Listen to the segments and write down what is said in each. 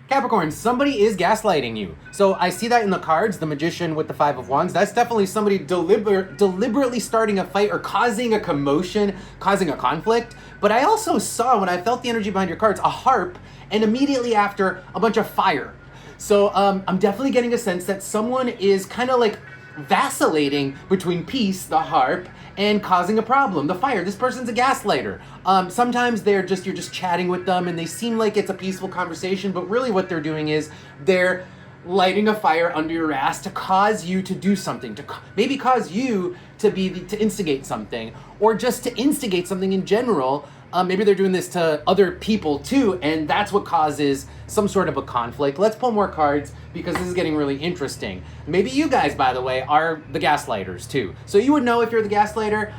Capricorn, somebody is gaslighting you. So I see that in the cards, the Magician with the Five of Wands. That's definitely somebody deliberately starting a fight or causing a commotion, causing a conflict. But I also saw, when I felt the energy behind your cards, a harp, and immediately after, a bunch of fire. So I'm definitely getting a sense that someone is kind of like vacillating between peace, the harp, and causing a problem, the fire. This person's a gaslighter. Sometimes you're just chatting with them and they seem like it's a peaceful conversation, but really what they're doing is they're lighting a fire under your ass to cause you to do something, to maybe cause you to instigate something, or just to instigate something in general. Maybe they're doing this to other people too, and that's what causes some sort of a conflict. Let's pull more cards because this is getting really interesting. Maybe you guys, by the way, are the gaslighters too. So you would know if you're the gaslighter,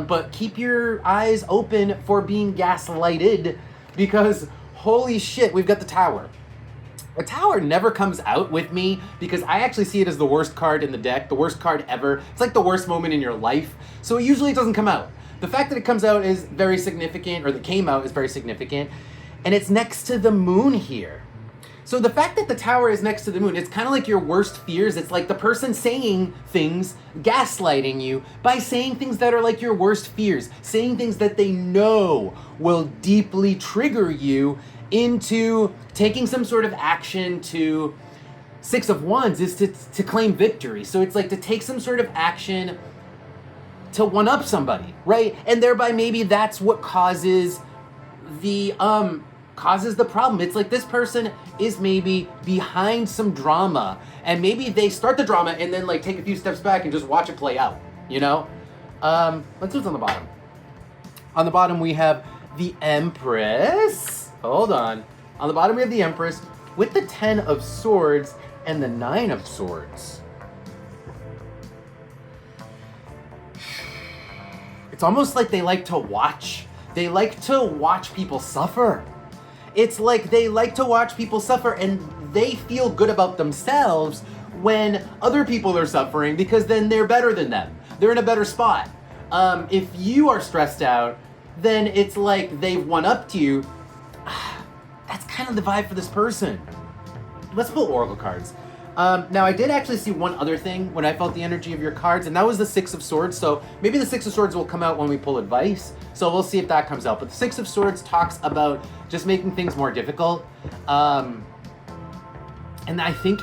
but keep your eyes open for being gaslighted, because holy shit, we've got the Tower. The Tower never comes out with me because I actually see it as the worst card in the deck, the worst card ever. It's like the worst moment in your life. So usually it doesn't come out. The fact that it comes out is very significant, or that came out is very significant, and it's next to the moon here. So the fact that the Tower is next to the moon, it's kind of like your worst fears. It's like the person saying things, gaslighting you by saying things that are like your worst fears, saying things that they know will deeply trigger you into taking some sort of action. To Six of Wands is to claim victory. So it's like to take some sort of action to one-up somebody, right? And thereby maybe that's what causes the problem. It's like this person is maybe behind some drama, and maybe they start the drama and then like take a few steps back and just watch it play out, you know? Let's do what's on the bottom. On the bottom we have the Empress. Hold on. On the bottom we have the Empress with the 10 of Swords and the 9 of Swords. It's almost like they like to watch. They like to watch people suffer. It's like they like to watch people suffer, and they feel good about themselves when other people are suffering, because then they're better than them. They're in a better spot. If you are stressed out, then it's like they've one-upped you. That's kind of the vibe for this person. Let's pull Oracle cards. Now, I did actually see one other thing when I felt the energy of your cards, and that was the Six of Swords. So maybe the Six of Swords will come out when we pull advice. So we'll see if that comes out. But the Six of Swords talks about just making things more difficult. And I think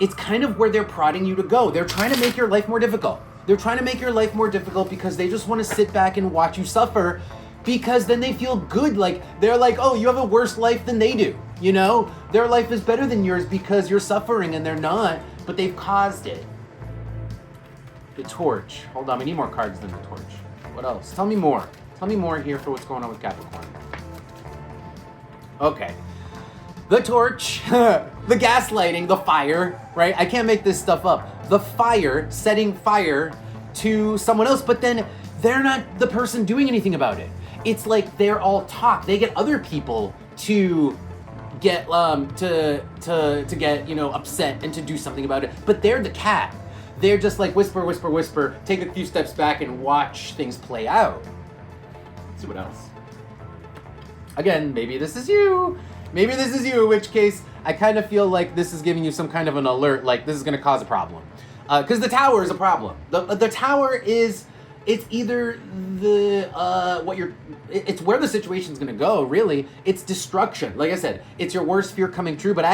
it's kind of where they're prodding you to go. They're trying to make your life more difficult. They're trying to make your life more difficult because they just want to sit back and watch you suffer, because then they feel good. Like, they're like, oh, you have a worse life than they do. You know, their life is better than yours because you're suffering and they're not, but they've caused it. The Torch. Hold on, we need more cards than the Torch. What else? Tell me more. Tell me more here for what's going on with Capricorn. Okay. The Torch, the gaslighting, the fire, right? I can't make this stuff up. The fire, setting fire to someone else, but then they're not the person doing anything about it. It's like they're all talk. They get other people to get to get, you know, upset and to do something about it, but they're the cat. They're just like whisper, whisper, whisper, take a few steps back and watch things play out. Let's see what else. Again, maybe this is you. Maybe this is you, in which case I kind of feel like this is giving you some kind of an alert, like this is going to cause a problem. Because the Tower is a problem. The Tower is, it's either it's where the situation's gonna go, really. It's destruction. Like I said, it's your worst fear coming true, but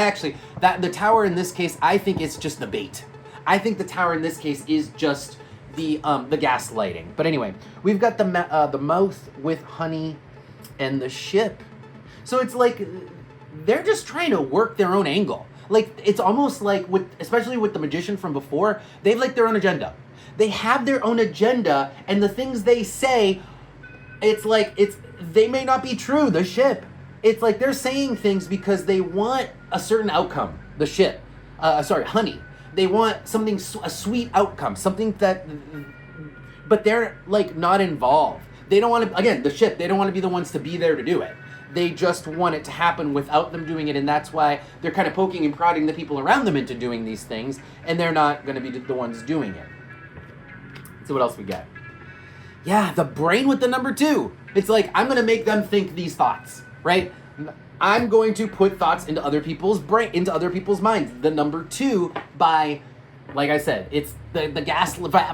the Tower in this case, I think it's just the bait. I think the Tower in this case is just the gaslighting. But anyway, we've got the Mouth with Honey and the Ship. So it's like, they're just trying to work their own angle. Like, it's almost like, especially with the Magician from before, they've like their own agenda. They have their own agenda, and the things they say, it's like, they may not be true, the Ship. It's like they're saying things because they want a certain outcome, the Ship. Honey. They want a sweet outcome, something that, but they're like not involved. They don't want to, again, the Ship, they don't want to be the ones to be there to do it. They just want it to happen without them doing it, and that's why they're kind of poking and prodding the people around them into doing these things, and they're not going to be the ones doing it. Let's see what else we get. Yeah, the Brain with the number 2. It's like, I'm going to make them think these thoughts, right? I'm going to put thoughts into other people's into other people's minds. The number 2 by, like I said, it's the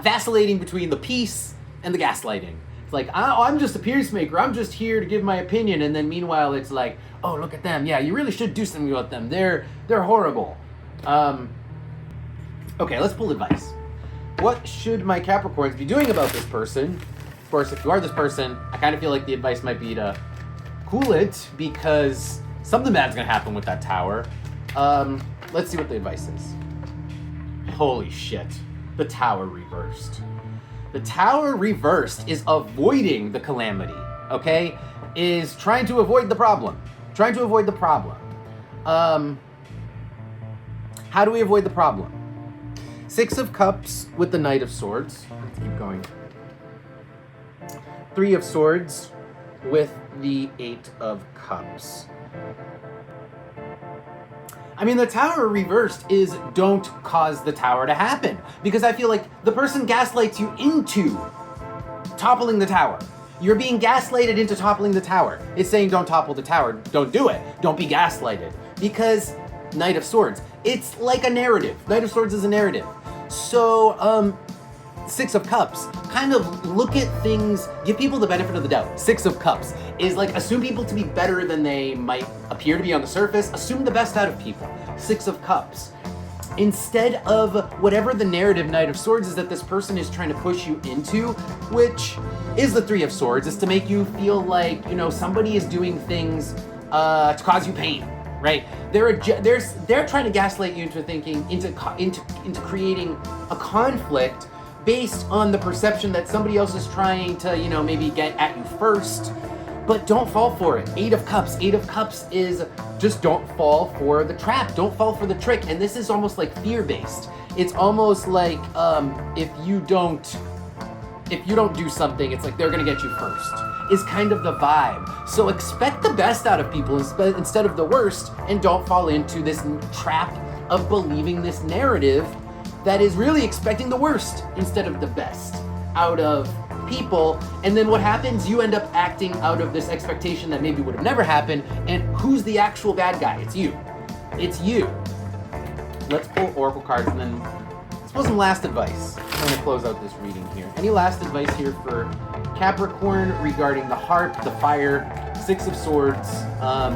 vacillating between the peace and the gaslighting. It's like, oh, I'm just a peacemaker. I'm just here to give my opinion. And then meanwhile, it's like, oh, look at them. Yeah, you really should do something about them. They're horrible. Okay, let's pull advice. What should my Capricorns be doing about this person? Of course, if you are this person, I kind of feel like the advice might be to cool it, because something bad's gonna happen with that tower. Let's see what the advice is. Holy shit. The tower reversed. The tower reversed is avoiding the calamity, okay? Is trying to avoid the problem. Trying to avoid the problem. How do we avoid the problem? 6 of Cups with the Knight of Swords. Let's keep going. 3 of Swords with the 8 of Cups. I mean, the tower reversed is don't cause the tower to happen. Because I feel like the person gaslights you into toppling the tower. You're being gaslighted into toppling the tower. It's saying don't topple the tower. Don't do it. Don't be gaslighted. Because Knight of Swords, it's like a narrative. Knight of Swords is a narrative. So, 6 of Cups, kind of look at things, give people the benefit of the doubt. 6 of Cups is like, assume people to be better than they might appear to be on the surface. Assume the best out of people. 6 of Cups. Instead of whatever the narrative Knight of Swords is that this person is trying to push you into, which is the 3 of Swords, is to make you feel like, you know, somebody is doing things to cause you pain, right? They're trying to gaslight you into thinking, into creating a conflict based on the perception that somebody else is trying to, you know, maybe get at you first. But don't fall for it. 8 of Cups. 8 of Cups is just don't fall for the trap. Don't fall for the trick. And this is almost like fear-based. It's almost like if you don't do something, it's like they're gonna get you first. Is kind of the vibe. So expect the best out of people instead of the worst, and don't fall into this trap of believing this narrative that is really expecting the worst instead of the best out of people. And then what happens? You end up acting out of this expectation that maybe would have never happened. And who's the actual bad guy? It's you. It's you. Let's pull Oracle cards and then let's pull some last advice. I'm going to close out this reading here. Any last advice here for Capricorn regarding the harp, the fire, 6 of Swords?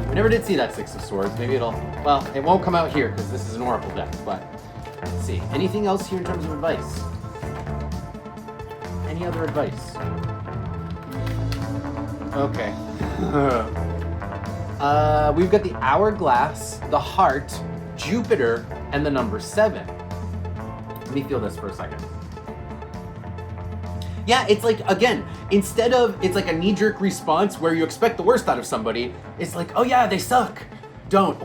We never did see that 6 of Swords. Maybe it won't come out here because this is an Oracle deck, but let's see. Anything else here in terms of advice? Any other advice? Okay. We've got the Hourglass, the Heart, Jupiter, and the number 7. Let me feel this for a second. Yeah, it's like, again, instead of, it's like a knee-jerk response where you expect the worst out of somebody, it's like, oh yeah, they suck. Don't.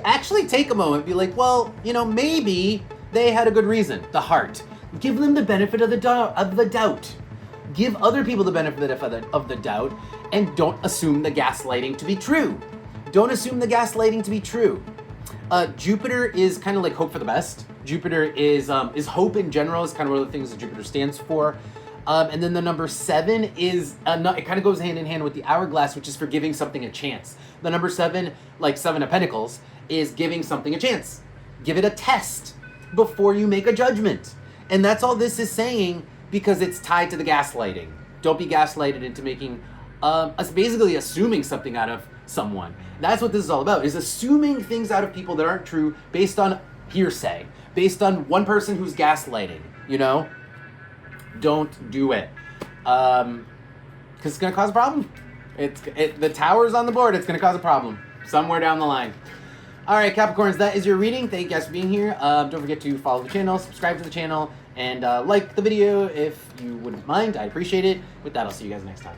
Actually take a moment, be like, well, you know, maybe they had a good reason. The Heart. Give them the benefit of the doubt. Give other people the benefit of the doubt, and don't assume the gaslighting to be true. Don't assume the gaslighting to be true. Jupiter is kind of like hope for the best. Jupiter is hope in general, is kind of one of the things that Jupiter stands for. And then the number 7 is, it kind of goes hand in hand with the Hourglass, which is for giving something a chance. The number 7, like 7 of Pentacles, is giving something a chance. Give it a test before you make a judgment. And that's all this is saying, because it's tied to the gaslighting. Don't be gaslighted into making, basically assuming something out of someone. That's what this is all about, is assuming things out of people that aren't true based on hearsay, based on one person who's gaslighting, you know? Don't do it. Because it's going to cause a problem. The tower's on the board, it's going to cause a problem somewhere down the line. All right, Capricorns, that is your reading. Thank you guys for being here. Don't forget to follow the channel, subscribe to the channel, and like the video if you wouldn't mind. I appreciate it. With that, I'll see you guys next time.